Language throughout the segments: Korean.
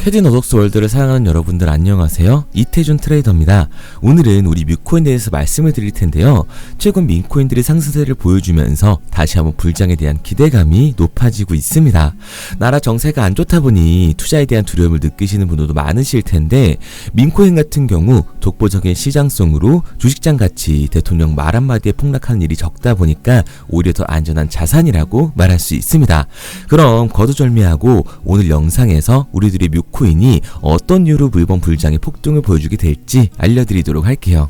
캐디 너덕스 월드를 사랑하는 여러분들 안녕하세요. 이태준 트레이더입니다. 오늘은 우리 뮤코인에 대해서 말씀을 드릴 텐데요. 최근 민코인들이 상승세를 보여주면서 다시 한번 불장에 대한 기대감이 높아지고 있습니다. 나라 정세가 안 좋다 보니 투자에 대한 두려움을 느끼시는 분들도 많으실 텐데, 민코인 같은 경우 독보적인 시장성으로 주식장 가치 대통령 말 한마디에 폭락하는 일이 적다 보니까 오히려 더 안전한 자산이라고 말할 수 있습니다. 그럼 거두절미하고 오늘 영상에서 우리들의 뮤코인이 어떤 이유로 이번 불장의 폭등을 보여주게 될지 알려드리도록 할게요.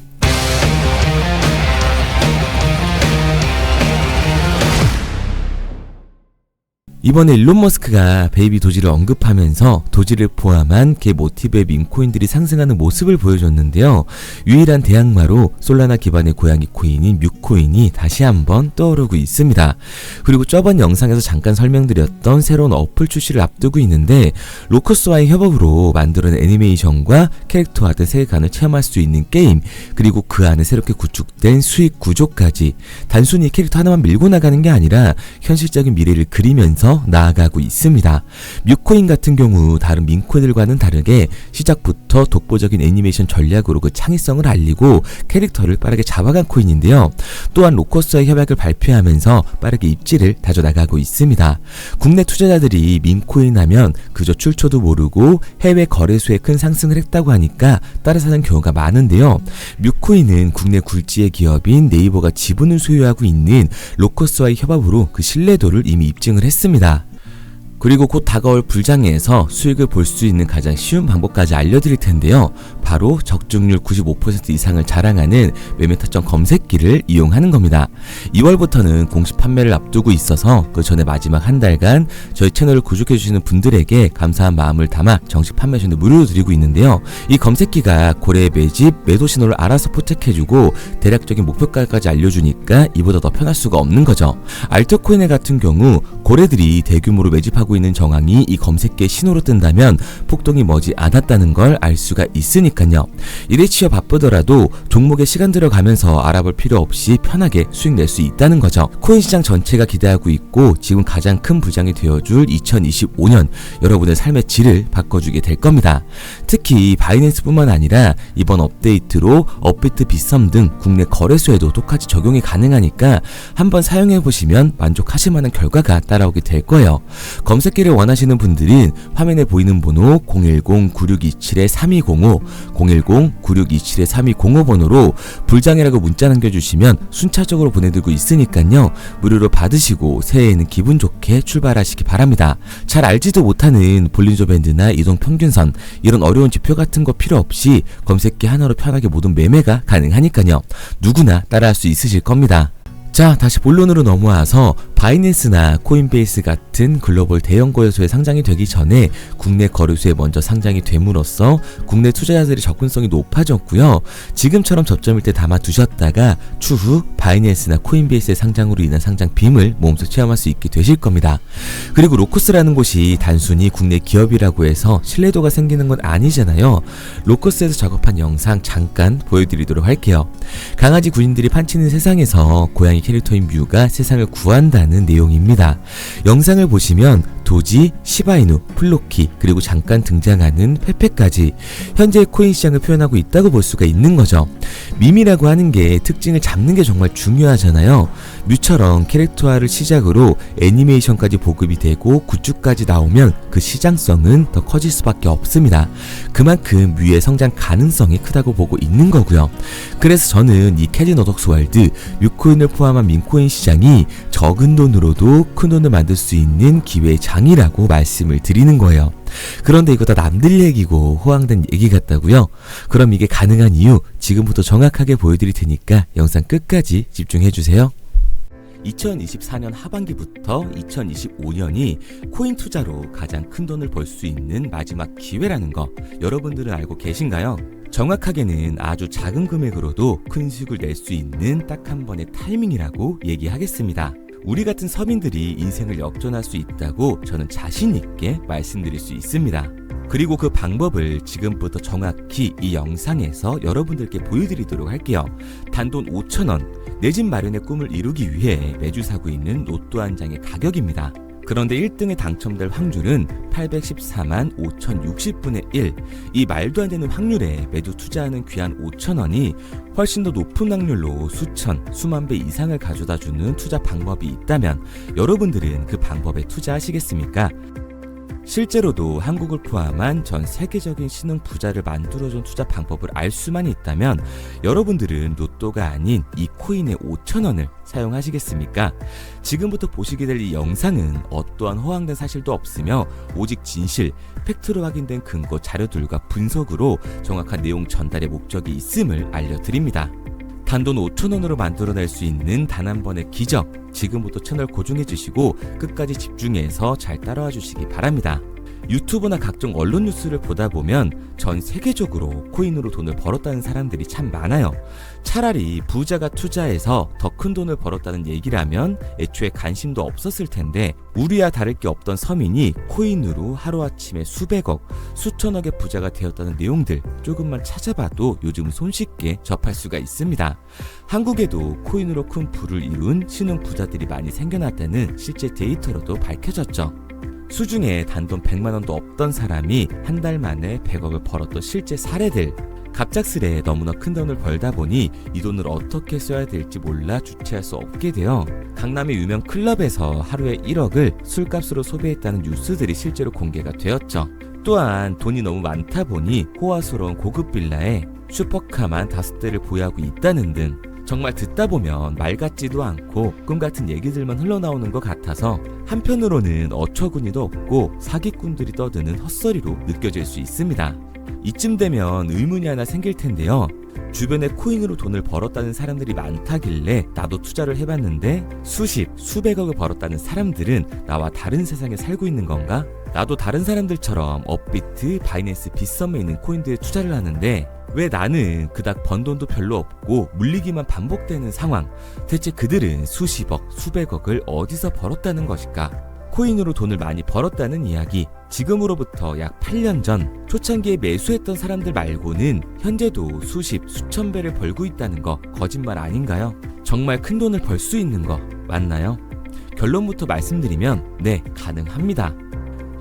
이번에 일론 머스크가 베이비 도지를 언급하면서 도지를 포함한 개 모티브의 밈코인들이 상승하는 모습을 보여줬는데요. 유일한 대항마로 솔라나 기반의 고양이 코인인 뮤코인이 다시 한번 떠오르고 있습니다. 그리고 저번 영상에서 잠깐 설명드렸던 새로운 어플 출시를 앞두고 있는데, 로커스와의 협업으로 만들어낸 애니메이션과 캐릭터화된 세계관을 체험할 수 있는 게임, 그리고 그 안에 새롭게 구축된 수익 구조까지 단순히 캐릭터 하나만 밀고 나가는 게 아니라 현실적인 미래를 그리면서 나아가고 있습니다. 뮤코인 같은 경우 다른 민코인들과는 다르게 시작부터 독보적인 애니메이션 전략으로 그 창의성을 알리고 캐릭터를 빠르게 잡아간 코인인데요. 또한 로커스와의 협약을 발표하면서 빠르게 입지를 다져나가고 있습니다. 국내 투자자들이 민코인 하면 그저 출처도 모르고 해외 거래소에 큰 상승을 했다고 하니까 따라 사는 경우가 많은데요. 뮤코인은 국내 굴지의 기업인 네이버가 지분을 소유하고 있는 로커스와의 협업으로 그 신뢰도를 이미 입증을 했습니다. 그리고 곧 다가올 불장에서 수익을 볼 수 있는 가장 쉬운 방법까지 알려드릴 텐데요. 바로 적중률 95% 이상을 자랑하는 매매 타점 검색기를 이용하는 겁니다. 2월부터는 공식 판매를 앞두고 있어서 그 전에 마지막 한 달간 저희 채널을 구독해주시는 분들에게 감사한 마음을 담아 정식 판매 전에 무료로 드리고 있는데요. 이 검색기가 고래의 매집, 매도 신호를 알아서 포착해주고 대략적인 목표가까지 알려주니까 이보다 더 편할 수가 없는 거죠. 알트코인 같은 경우 고래들이 대규모로 매집하고 있는 정황이 이 검색기의 신호로 뜬다면 폭동이 머지 않았다는 걸 알 수가 있으니까요. 일에 치여 바쁘더라도 종목에 시간 들어가면서 알아볼 필요 없이 편하게 수익 낼 수 있다는 거죠. 코인 시장 전체가 기대하고 있고 지금 가장 큰 불장이 되어줄 2025년 여러분의 삶의 질을 바꿔주게 될 겁니다. 특히 바이낸스뿐만 아니라 이번 업데이트로 업비트, 빗썸 등 국내 거래소에도 똑같이 적용이 가능하니까 한번 사용해보시면 만족하실 만한 결과가 따라오게 될 거예요. 검색기를 원하시는 분들은 화면에 보이는 번호 010-9627-3205, 010-9627-3205 번호로 불장이라고 문자 남겨주시면 순차적으로 보내드리고 있으니까요. 무료로 받으시고 새해에는 기분 좋게 출발하시기 바랍니다. 잘 알지도 못하는 볼린저 밴드나 이동 평균선, 이런 어려운 지표 같은 거 필요 없이 검색기 하나로 편하게 모든 매매가 가능하니까요. 누구나 따라할 수 있으실 겁니다. 자, 다시 본론으로 넘어와서 바이낸스나 코인베이스 같은 글로벌 대형 거래소에 상장이 되기 전에 국내 거래소에 먼저 상장이 됨으로써 국내 투자자들의 접근성이 높아졌고요. 지금처럼 저점일 때 담아두셨다가 추후 바이낸스나 코인베이스의 상장으로 인한 상장 빔을 몸소 체험할 수 있게 되실 겁니다. 그리고 로커스라는 곳이 단순히 국내 기업이라고 해서 신뢰도가 생기는 건 아니잖아요. 로커스에서 작업한 영상 잠깐 보여드리도록 할게요. 강아지 군인들이 판치는 세상에서 고양이 캐릭터인 뮤가 세상을 구한다는 내용입니다. 영상을 보시면 도지, 시바이누, 플로키, 그리고 잠깐 등장하는 페페까지 현재의 코인 시장을 표현하고 있다고 볼 수가 있는 거죠. 밈이라고 하는 게 특징을 잡는 게 정말 중요하잖아요. 뮤처럼 캐릭터화를 시작으로 애니메이션까지 보급이 되고 굿즈까지 나오면 그 시장성은 더 커질 수밖에 없습니다. 그만큼 뮤의 성장 가능성이 크다고 보고 있는 거고요. 그래서 저는 이 캐디 너덕스 월드, 뮤코인을 포함한 민코인 시장이 적은 돈으로도 큰 돈을 만들 수 있는 기회의 장이라고 말씀을 드리는 거예요. 그런데 이거 다 남들 얘기고 호황된 얘기 같다고요? 그럼 이게 가능한 이유 지금부터 정확하게 보여드릴 테니까 영상 끝까지 집중해주세요. 2024년 하반기부터 2025년이 코인 투자로 가장 큰 돈을 벌 수 있는 마지막 기회라는 거 여러분들은 알고 계신가요? 정확하게는 아주 작은 금액으로도 큰 수익을 낼 수 있는 딱 한 번의 타이밍이라고 얘기하겠습니다. 우리 같은 서민들이 인생을 역전할 수 있다고 저는 자신 있게 말씀드릴 수 있습니다. 그리고 그 방법을 지금부터 정확히 이 영상에서 여러분들께 보여드리도록 할게요. 단돈 5,000원, 내 집 마련의 꿈을 이루기 위해 매주 사고 있는 로또 한 장의 가격입니다. 그런데 1등에 당첨될 확률은 814만 5060분의 1. 이 말도 안 되는 확률에 매주 투자하는 귀한 5,000원이 훨씬 더 높은 확률로 수천, 수만 배 이상을 가져다주는 투자 방법이 있다면 여러분들은 그 방법에 투자하시겠습니까? 실제로도 한국을 포함한 전 세계적인 신흥 부자를 만들어준 투자 방법을 알 수만 있다면 여러분들은 로또가 아닌 이 코인의 5,000원을 사용하시겠습니까? 지금부터 보시게 될 이 영상은 어떠한 허황된 사실도 없으며 오직 진실, 팩트로 확인된 근거 자료들과 분석으로 정확한 내용 전달의 목적이 있음을 알려드립니다. 단돈 5,000원으로 만들어낼 수 있는 단 한 번의 기적, 지금부터 채널 고정해주시고 끝까지 집중해서 잘 따라와 주시기 바랍니다. 유튜브나 각종 언론 뉴스를 보다 보면 전 세계적으로 코인으로 돈을 벌었다는 사람들이 참 많아요. 차라리 부자가 투자해서 더 큰 돈을 벌었다는 얘기라면 애초에 관심도 없었을 텐데 우리와 다를 게 없던 서민이 코인으로 하루아침에 수백억, 수천억의 부자가 되었다는 내용들 조금만 찾아봐도 요즘 손쉽게 접할 수가 있습니다. 한국에도 코인으로 큰 부를 이룬 신흥 부자들이 많이 생겨났다는 실제 데이터로도 밝혀졌죠. 수중에 단돈 100만원도 없던 사람이 한 달 만에 100억을 벌었던 실제 사례들. 갑작스레 너무나 큰 돈을 벌다 보니 이 돈을 어떻게 써야 될지 몰라 주체할 수 없게 되어 강남의 유명 클럽에서 하루에 1억을 술값으로 소비했다는 뉴스들이 실제로 공개가 되었죠. 또한 돈이 너무 많다 보니 호화스러운 고급 빌라에 슈퍼카만 5대를 보유하고 있다는 등 정말 듣다 보면 말 같지도 않고 꿈 같은 얘기들만 흘러나오는 것 같아서 한편으로는 어처구니도 없고 사기꾼들이 떠드는 헛소리로 느껴질 수 있습니다. 이쯤 되면 의문이 하나 생길 텐데요. 주변에 코인으로 돈을 벌었다는 사람들이 많다길래 나도 투자를 해봤는데 수십, 수백억을 벌었다는 사람들은 나와 다른 세상에 살고 있는 건가? 나도 다른 사람들처럼 업비트, 바이낸스, 빗썸에 있는 코인들에 투자를 하는데 왜 나는 그닥 번 돈도 별로 없고 물리기만 반복되는 상황? 대체 그들은 수십억, 수백억을 어디서 벌었다는 것일까? 코인으로 돈을 많이 벌었다는 이야기, 지금으로부터 약 8년 전 초창기에 매수했던 사람들 말고는 현재도 수십, 수천 배를 벌고 있다는 거 거짓말 아닌가요? 정말 큰 돈을 벌 수 있는 거 맞나요? 결론부터 말씀드리면 네, 가능합니다.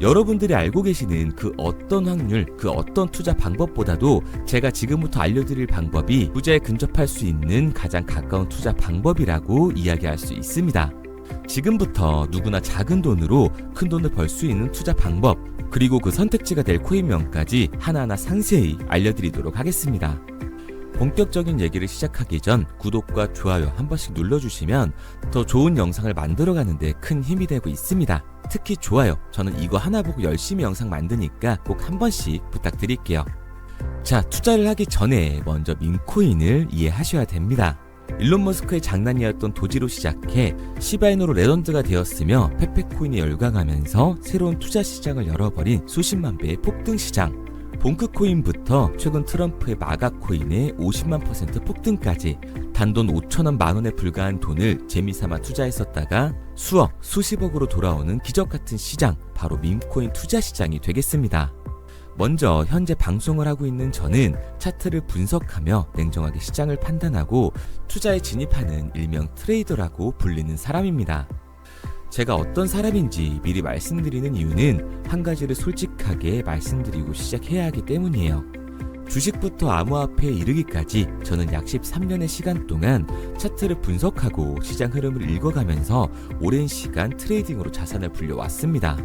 여러분들이 알고 계시는 그 어떤 확률, 그 어떤 투자 방법보다도 제가 지금부터 알려드릴 방법이 부자에 근접할 수 있는 가장 가까운 투자 방법이라고 이야기할 수 있습니다. 지금부터 누구나 작은 돈으로 큰 돈을 벌 수 있는 투자 방법, 그리고 그 선택지가 될 코인명까지 하나하나 상세히 알려드리도록 하겠습니다. 본격적인 얘기를 시작하기 전 구독과 좋아요 한 번씩 눌러주시면 더 좋은 영상을 만들어가는 데 큰 힘이 되고 있습니다. 특히 좋아요, 저는 이거 하나 보고 열심히 영상 만드니까 꼭 한 번씩 부탁드릴게요. 자, 투자를 하기 전에 먼저 밈코인을 이해하셔야 됩니다. 일론 머스크의 장난이었던 도지로 시작해 시바이누로 레전드가 되었으며 페페코인이 열광하면서 새로운 투자 시장을 열어버린 수십만 배의 폭등 시장. 봉크코인부터 최근 트럼프의 마가코인의 50만 % 폭등까지 단돈 5천원 만원에 불과한 돈을 재미삼아 투자했었다가 수억, 수십억으로 돌아오는 기적같은 시장, 바로 밈코인 투자 시장이 되겠습니다. 먼저 현재 방송을 하고 있는 저는 차트를 분석하며 냉정하게 시장을 판단하고 투자에 진입하는 일명 트레이더라고 불리는 사람입니다. 제가 어떤 사람인지 미리 말씀드리는 이유는 한 가지를 솔직하게 말씀드리고 시작해야 하기 때문이에요. 주식부터 암호화폐에 이르기까지 저는 약 13년의 시간 동안 차트를 분석하고 시장 흐름을 읽어가면서 오랜 시간 트레이딩으로 자산을 불려왔습니다.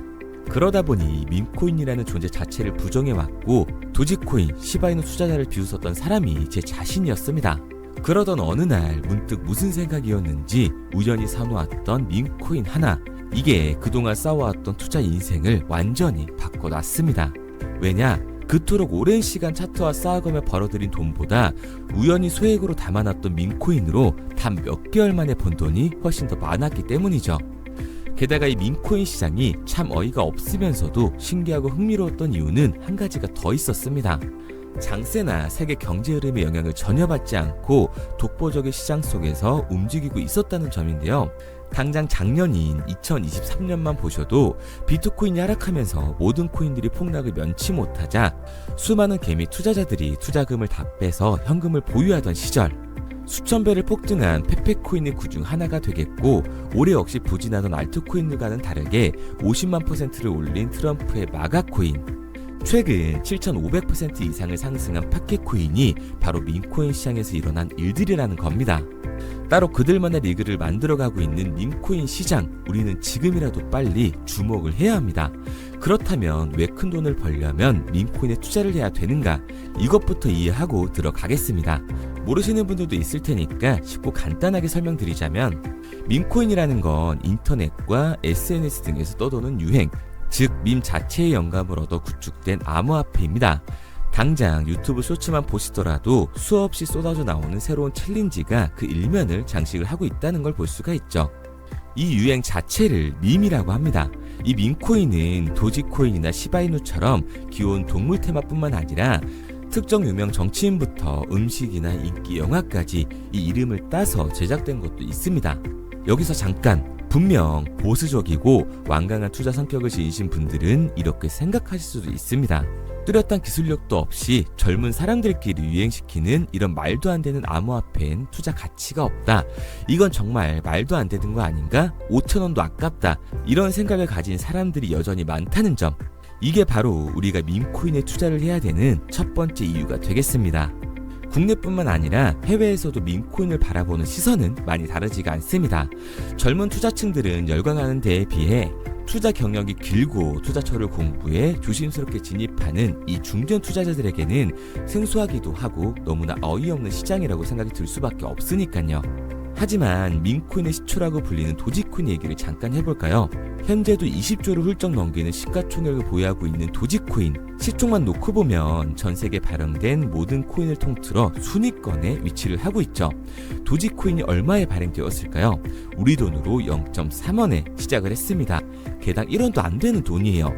그러다 보니 밈코인이라는 존재 자체를 부정해왔고 도지코인, 시바이누 투자자를 비웃었던 사람이 제 자신이었습니다. 그러던 어느 날 문득 무슨 생각이었는지 우연히 사놓았던 밈코인 하나, 이게 그동안 쌓아왔던 투자 인생을 완전히 바꿔놨습니다. 왜냐? 그토록 오랜 시간 차트와 쌓아가며 벌어들인 돈보다 우연히 소액으로 담아놨던 밈코인으로 단 몇 개월 만에 번 돈이 훨씬 더 많았기 때문이죠. 게다가 이 밈코인 시장이 참 어이가 없으면서도 신기하고 흥미로웠던 이유는 한 가지가 더 있었습니다. 장세나 세계 경제 흐름의 영향을 전혀 받지 않고 독보적인 시장 속에서 움직이고 있었다는 점인데요. 당장 작년인 2023년만 보셔도 비트코인이 하락하면서 모든 코인들이 폭락을 면치 못하자 수많은 개미 투자자들이 투자금을 다 빼서 현금을 보유하던 시절, 수천 배를 폭등한 페페코인의 그 중 하나가 되겠고, 올해 역시 부진하던 알트코인들과는 다르게 50만 %를 올린 트럼프의 마가코인, 최근 7,500% 이상을 상승한 파켓코인이 바로 밈코인 시장에서 일어난 일들이라는 겁니다. 따로 그들만의 리그를 만들어가고 있는 밈코인 시장, 우리는 지금이라도 빨리 주목을 해야 합니다. 그렇다면 왜 큰 돈을 벌려면 밈코인에 투자를 해야 되는가? 이것부터 이해하고 들어가겠습니다. 모르시는 분들도 있을 테니까 쉽고 간단하게 설명드리자면, 밈코인이라는 건 인터넷과 SNS 등에서 떠도는 유행, 즉 밈 자체의 영감을 얻어 구축된 암호화폐입니다. 당장 유튜브 쇼츠만 보시더라도 수없이 쏟아져 나오는 새로운 챌린지가 그 일면을 장식을 하고 있다는 걸 볼 수가 있죠. 이 유행 자체를 밈이라고 합니다. 이 밈코인은 도지코인이나 시바이누처럼 귀여운 동물 테마뿐만 아니라 특정 유명 정치인부터 음식이나 인기 영화까지 이 이름을 따서 제작된 것도 있습니다. 여기서 잠깐, 분명 보수적이고 완강한 투자 성격을 지니신 분들은 이렇게 생각하실 수도 있습니다. 뚜렷한 기술력도 없이 젊은 사람들끼리 유행시키는 이런 말도 안 되는 암호화폐엔 투자 가치가 없다. 이건 정말 말도 안 되는 거 아닌가? 5,000원도 아깝다. 이런 생각을 가진 사람들이 여전히 많다는 점. 이게 바로 우리가 밈코인에 투자를 해야 되는 첫 번째 이유가 되겠습니다. 국내뿐만 아니라 해외에서도 밈코인을 바라보는 시선은 많이 다르지가 않습니다. 젊은 투자층들은 열광하는 데에 비해 투자 경력이 길고 투자처를 공부해 조심스럽게 진입하는 이 중견 투자자들에게는 생소하기도 하고 너무나 어이없는 시장이라고 생각이 들 수밖에 없으니까요. 하지만 밈코인의 시초라고 불리는 도지코인 얘기를 잠깐 해볼까요? 현재도 20조를 훌쩍 넘기는 시가총액을 보유하고 있는 도지코인, 시총만 놓고 보면 전 세계 발행된 모든 코인을 통틀어 순위권에 위치를 하고 있죠. 도지코인이 얼마에 발행되었을까요? 우리 돈으로 0.3원에 시작을 했습니다. 개당 1원도 안 되는 돈이에요.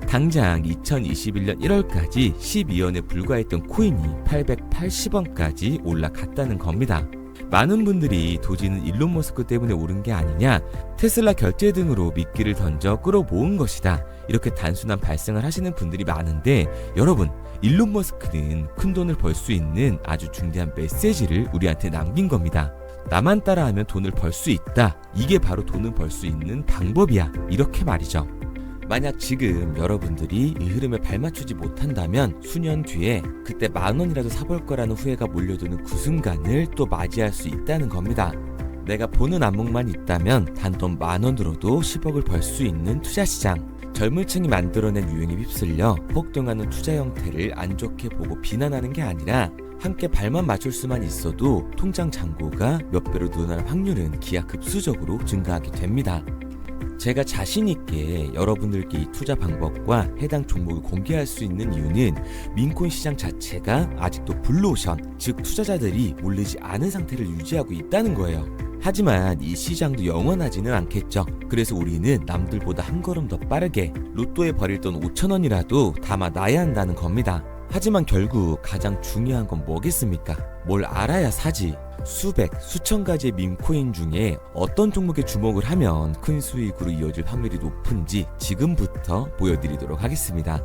당장 2021년 1월까지 12원에 불과했던 코인이 880원까지 올라갔다는 겁니다. 많은 분들이 도지는 일론 머스크 때문에 오른 게 아니냐, 테슬라 결제 등으로 미끼를 던져 끌어모은 것이다, 이렇게 단순한 발생을 하시는 분들이 많은데, 여러분, 일론 머스크는 큰 돈을 벌 수 있는 아주 중대한 메시지를 우리한테 남긴 겁니다. 나만 따라하면 돈을 벌 수 있다, 이게 바로 돈을 벌 수 있는 방법이야, 이렇게 말이죠. 만약 지금 여러분들이 이 흐름에 발맞추지 못한다면 수년 뒤에 그때 10,000원이라도 사볼 거라는 후회가 몰려드는 그 순간을 또 맞이할 수 있다는 겁니다. 내가 보는 안목만 있다면 단돈 10,000원 들어도 10억을 벌 수 있는 투자시장, 젊은 층이 만들어낸 유행에 휩쓸려 폭등하는 투자 형태를 안 좋게 보고 비난하는 게 아니라 함께 발만 맞출 수만 있어도 통장 잔고가 몇 배로 늘어날 확률은 기하급수적으로 증가하게 됩니다. 제가 자신있게 여러분들께 이 투자 방법과 해당 종목을 공개할 수 있는 이유는 밈코인 시장 자체가 아직도 블루오션, 즉 투자자들이 몰리지 않은 상태를 유지하고 있다는 거예요. 하지만 이 시장도 영원하지는 않겠죠. 그래서 우리는 남들보다 한 걸음 더 빠르게 로또에 버릴 돈 5,000원이라도 담아놔야 한다는 겁니다. 하지만 결국 가장 중요한 건 뭐겠습니까? 뭘 알아야 사지. 수백, 수천 가지의 밈코인 중에 어떤 종목에 주목을 하면 큰 수익으로 이어질 확률이 높은지 지금부터 보여드리도록 하겠습니다.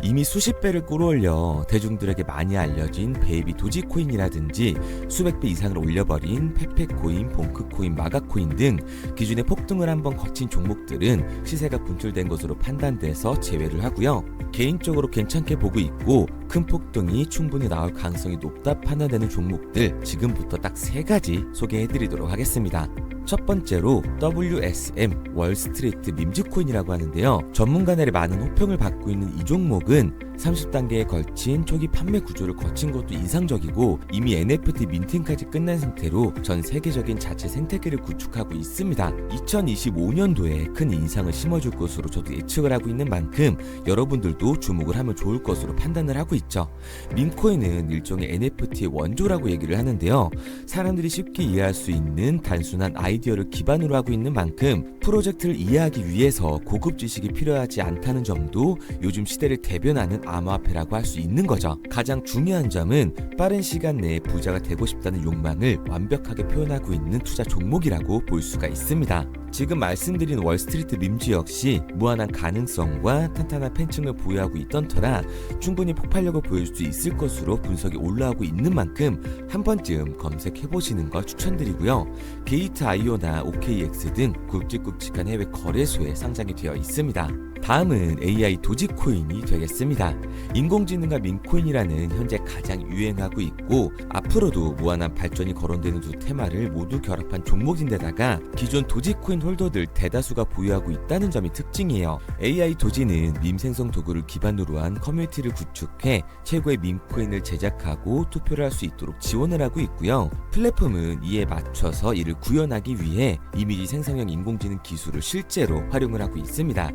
이미 수십 배를 끌어올려 대중들에게 많이 알려진 베이비 도지코인이라든지 수백 배 이상을 올려버린 페페코인, 봉크코인, 마가코인 등 기존의 폭등을 한번 거친 종목들은 시세가 분출된 것으로 판단돼서 제외를 하고요. 개인적으로 괜찮게 보고 있고 큰 폭등이 충분히 나올 가능성이 높다 판단되는 종목들 지금부터 딱 3가지 소개해드리도록 하겠습니다. 첫 번째로 WSM, 월스트리트 밈즈코인이라고 하는데요. 전문가들의 많은 호평을 받고 있는 이 종목은 30단계에 걸친 초기 판매 구조를 거친 것도 인상적이고 이미 NFT 민팅까지 끝난 상태로 전 세계적인 자체 생태계를 구축하고 있습니다. 2025년도에 큰 인상을 심어줄 것으로 저도 예측을 하고 있는 만큼 여러분들도 주목을 하면 좋을 것으로 판단을 하고 있죠. 밈코인은 일종의 NFT의 원조라고 얘기를 하는데요. 사람들이 쉽게 이해할 수 있는 단순한 아이디어를 기반으로 하고 있는 만큼 프로젝트를 이해하기 위해서 고급 지식이 필요하지 않다는 점도 요즘 시대를 대변하는 암호화폐라고 할 수 있는 거죠. 가장 중요한 점은 빠른 시간 내에 부자가 되고 싶다는 욕망을 완벽하게 표현하고 있는 투자 종목이라고 볼 수가 있습니다. 지금 말씀드린 월스트리트 밈즈 역시 무한한 가능성과 탄탄한 팬층을 보유하고 있던 터라 충분히 폭발력을 보여줄 수 있을 것으로 분석이 올라오고 있는 만큼 한 번쯤 검색해보시는 걸 추천드리고요. 게이트.io나 OKX 등 굵직굵직한 해외 거래소에 상장이 되어 있습니다. 다음은 AI 도지코인이 되겠습니다. 인공지능과 민코인이라는 현재 가장 유행하고 있고 앞으로도 무한한 발전이 거론되는 두 테마를 모두 결합한 종목인데다가 기존 도지코인 홀더들 대다수가 보유하고 있다는 점이 특징이에요. AI 도지는 밈 생성 도구를 기반으로 한 커뮤니티를 구축해 최고의 밈코인을 제작하고 투표를 할 수 있도록 지원을 하고 있고요. 플랫폼은 이에 맞춰서 이를 구현하기 위해 이미지 생성형 인공지능 기술을 실제로 활용을 하고 있습니다.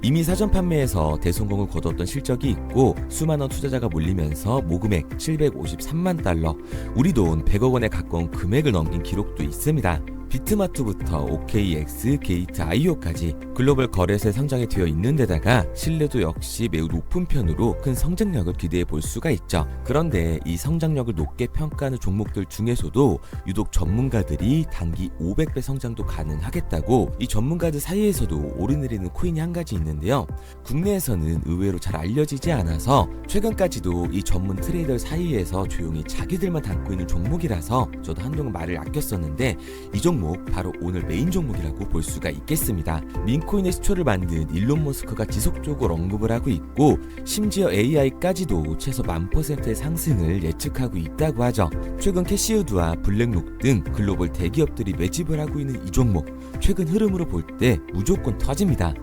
이미 사전 판매에서 대성공을 거뒀던 실적이 있고 수만원 투자자가 몰리면서 모금액 753만 달러, 우리 돈 100억 원에 가까운 금액을 넘긴 기록도 있습니다. 비트마트부터 OKX, 게이트.io까지 글로벌 거래소에 상장이 되어 있는 데다가 신뢰도 역시 매우 높은 편으로 큰 성장력을 기대해 볼 수가 있죠. 그런데 이 성장력을 높게 평가하는 종목들 중에서도 유독 전문가들이 단기 500배 성장도 가능하겠다고 이 전문가들 사이에서도 오르내리는 코인이 한 가지 있는데요. 국내에서는 의외로 잘 알려지지 않아서 최근까지도 이 전문 트레이더 사이에서 조용히 자기들만 담고 있는 종목이라서 저도 한동안 말을 아꼈었는데 이 종목 바로 오늘 메인 종목이라고 볼 수가 있겠습니다. 민코인의 시초를 만든 일론 머스크가 지속적으로 언급을 하고 있고 심지어 AI까지도 최소 1000%의 상승을 예측하고 있다고 하죠. 최근 캐시우드와 블랙록 등 글로벌 대기업들이 매집을 하고 있는 이 종목 최근 흐름으로 볼 때 무조건 터집니다.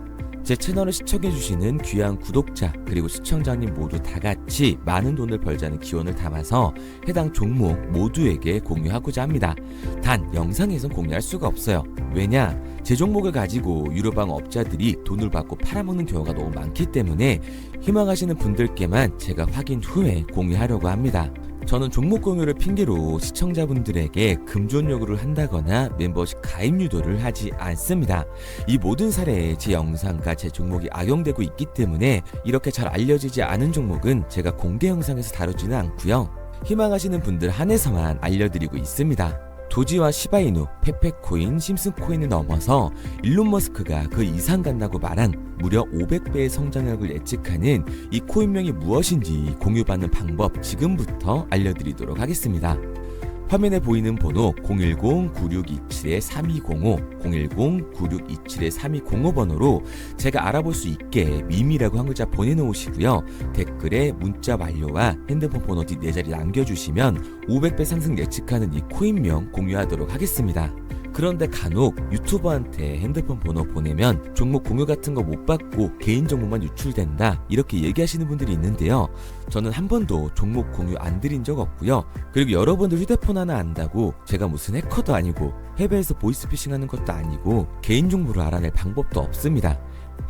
제 채널을 시청해주시는 귀한 구독자 그리고 시청자님 모두 다같이 많은 돈을 벌자는 기원을 담아서 해당 종목 모두에게 공유하고자 합니다. 단 영상에선 공유할 수가 없어요. 왜냐? 제 종목을 가지고 유료방 업자들이 돈을 받고 팔아먹는 경우가 너무 많기 때문에 희망하시는 분들께만 제가 확인 후에 공유하려고 합니다. 저는 종목 공유를 핑계로 시청자분들에게 금전 요구를 한다거나 멤버십 가입 유도를 하지 않습니다. 이 모든 사례에 제 영상과 제 종목이 악용되고 있기 때문에 이렇게 잘 알려지지 않은 종목은 제가 공개 영상에서 다루지는 않고요. 희망하시는 분들 한해서만 알려드리고 있습니다. 도지와 시바이누, 페페코인, 심슨코인을 넘어서 일론 머스크가 그 이상 간다고 말한 무려 500배의 성장력을 예측하는 이 코인명이 무엇인지 공유받는 방법 지금부터 알려드리도록 하겠습니다. 화면에 보이는 번호 010-9627-3205, 010-9627-3205 번호로 제가 알아볼 수 있게 밈이라고 한 글자 보내놓으시고요. 댓글에 문자 완료와 핸드폰 번호 뒤 4자리 남겨주시면 500배 상승 예측하는 이 코인명 공유하도록 하겠습니다. 그런데 간혹 유튜버한테 핸드폰 번호 보내면 종목 공유 같은 거 못 받고 개인 정보만 유출된다 이렇게 얘기하시는 분들이 있는데요. 저는 한 번도 종목 공유 안 드린 적 없고요. 그리고 여러분들 휴대폰 하나 안다고 제가 무슨 해커도 아니고 해외에서 보이스피싱 하는 것도 아니고 개인 정보를 알아낼 방법도 없습니다.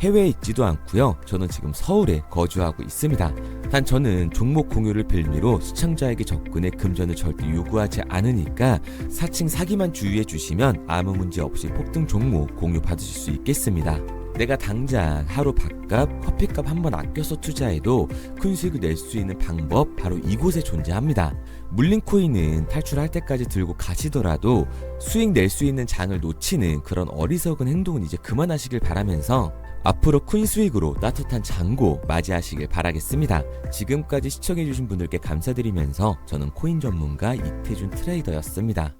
해외에 있지도 않고요. 저는 지금 서울에 거주하고 있습니다. 단 저는 종목 공유를 빌미로 시청자에게 접근해 금전을 절대 요구하지 않으니까 사칭 사기만 주의해 주시면 아무 문제 없이 폭등 종목 공유 받으실 수 있겠습니다. 내가 당장 하루 밥값, 커피값 한 번 아껴서 투자해도 큰 수익을 낼 수 있는 방법 바로 이곳에 존재합니다. 물린 코인은 탈출할 때까지 들고 가시더라도 수익 낼 수 있는 장을 놓치는 그런 어리석은 행동은 이제 그만하시길 바라면서 앞으로 큰 수익으로 따뜻한 장고 맞이하시길 바라겠습니다. 지금까지 시청해주신 분들께 감사드리면서 저는 코인 전문가 이태준 트레이더였습니다.